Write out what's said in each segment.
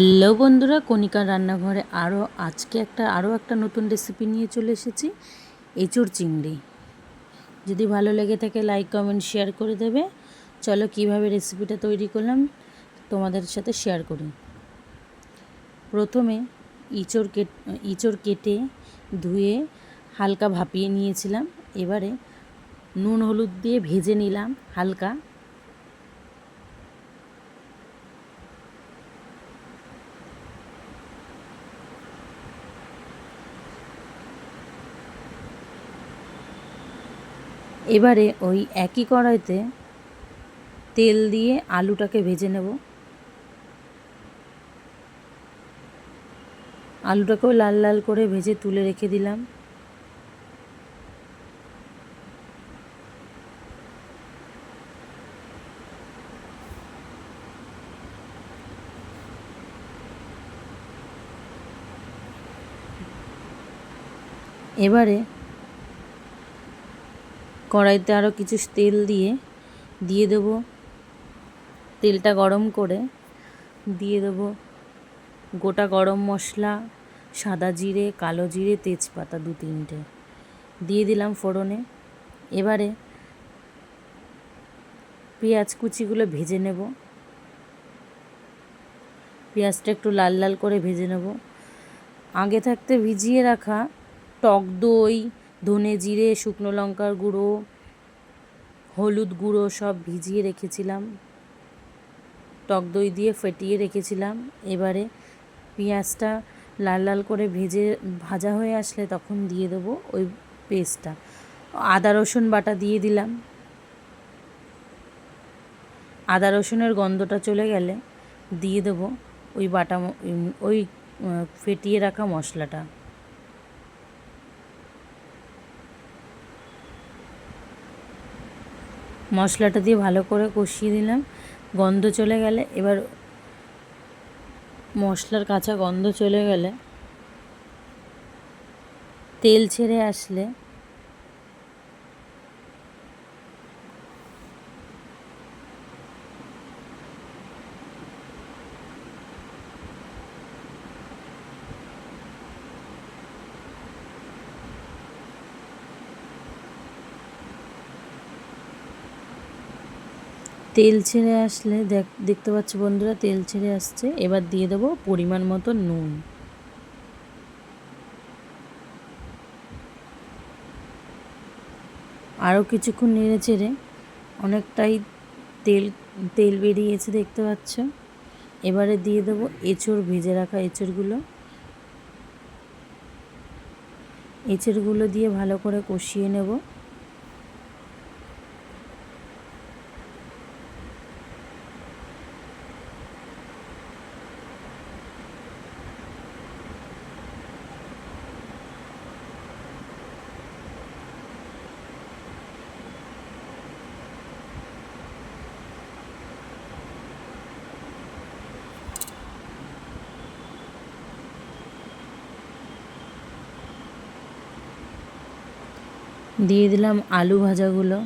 Hello বন্ধুরা, কণিকা রান্নাঘরে আজকে আরও একটা নতুন রেসিপি নিয়ে চলে এসেছি, এঁচোড় চিংড়ি। যদি ভালো লেগে থাকে লাইক কমেন্ট শেয়ার করে দেবে। চলো কিভাবে রেসিপিটা তৈরি করলাম তোমাদের সাথে শেয়ার করি। প্রথমে ইঁচড় কেটে ধুয়ে হালকা ভাপিয়ে নিয়েছিলাম। এবারে নুন হলুদ দিয়ে ভেজে নিলাম হালকা। এবারে ওই একই কড়াইতে তেল দিয়ে আলুটাকে ভেজে নেব। আলুটাকেও লাল লাল করে ভেজে তুলে রেখে দিলাম। এবারে কড়াইতে আরও কিছু তেল দিয়ে দেবো। তেলটা গরম করে দিয়ে দেবো গোটা গরম মশলা, সাদা জিরে, কালো জিরে, তেজপাতা 2-3টে দিয়ে দিলাম ফোড়নে। এবারে পেঁয়াজ কুচিগুলো ভেজে নেব। পেঁয়াজটা একটু লাল লাল করে ভেজে নেব। আগে থাকতে ভিজিয়ে রাখা টক দই, ধনে জিরে, শুকনো লঙ্কার গুঁড়ো, হলুদ গুঁড়ো সব ভিজিয়ে রেখেছিলাম। টক দই দিয়ে ফেটিয়ে রেখেছিলাম। এবারে পেঁয়াজটা লাল লাল করে ভাজা হয়ে আসলে তখন দিয়ে দেবো ওই পেস্টটা। আদা রসুন বাটা দিয়ে দিলাম। আদা রসুনের গন্ধটা চলে গেলে দিয়ে দেবো ওই ফেটিয়ে রাখা মশলাটা। মশলাটা দিয়ে ভালো করে কষিয়ে দিলাম। গন্ধ চলে গেলে এবার মশলার কাঁচা গন্ধ চলে গেলে তেল ছেড়ে আসলে দেখতে পাচ্ছ বন্ধুরা, তেল ছেড়ে আসছে। এবার দিয়ে দেবো পরিমাণ মতো নুন। আরও কিছুক্ষণ নেড়ে চেড়ে অনেকটাই তেল বেরিয়েছে দেখতে পাচ্ছ। এবারে দিয়ে দেবো ভেজে রাখা এঁচড়গুলো দিয়ে ভালো করে কষিয়ে নেব। দিয়ে দিলাম আলু ভাজাগুলো।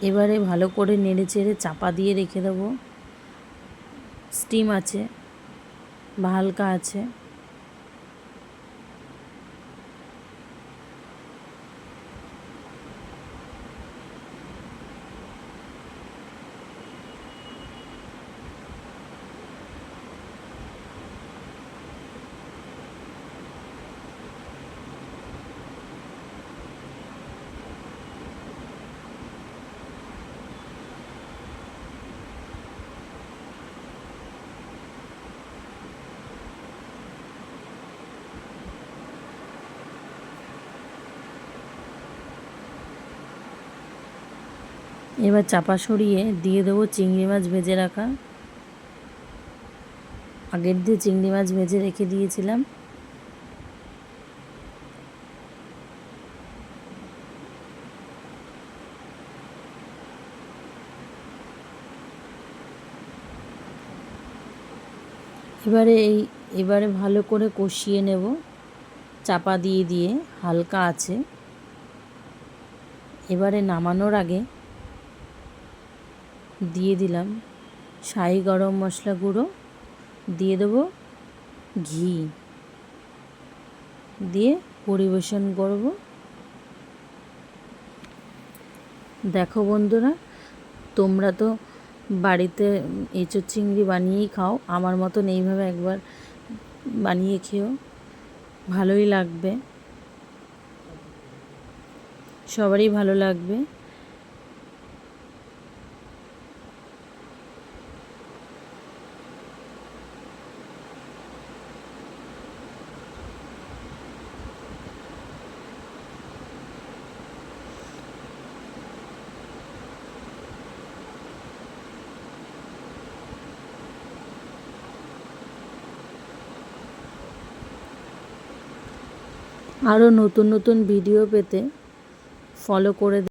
এবারে ভালো করে নেড়ে চেড়ে চাপা দিয়ে রেখে দেবো। স্টিম আছে বা হালকা আছে। এবার চাপা সরিয়ে দিয়ে দেবো চিংড়ি মাছ ভেজে রাখা। আগের দিয়ে চিংড়ি মাছ ভেজে রেখে দিয়েছিলাম। এবারে ভালো করে কষিয়ে নেব চাপা দিয়ে হালকা আছে। এবারে নামানোর আগে দিয়ে দিলাম শাহি গরম মশলা গুঁড়ো দিয়ে দেবো ঘি, দিয়ে পরিবেশন করব। দেখো বন্ধুরা, তোমরা তো বাড়িতে এঁচোড় চিংড়ি বানিয়েই খাও, আমার মতন এইভাবে একবার বানিয়ে খেও, ভালোই লাগবে, সবারই ভালো লাগবে। আরও নতুন নতুন ভিডিও পেতে ফলো করে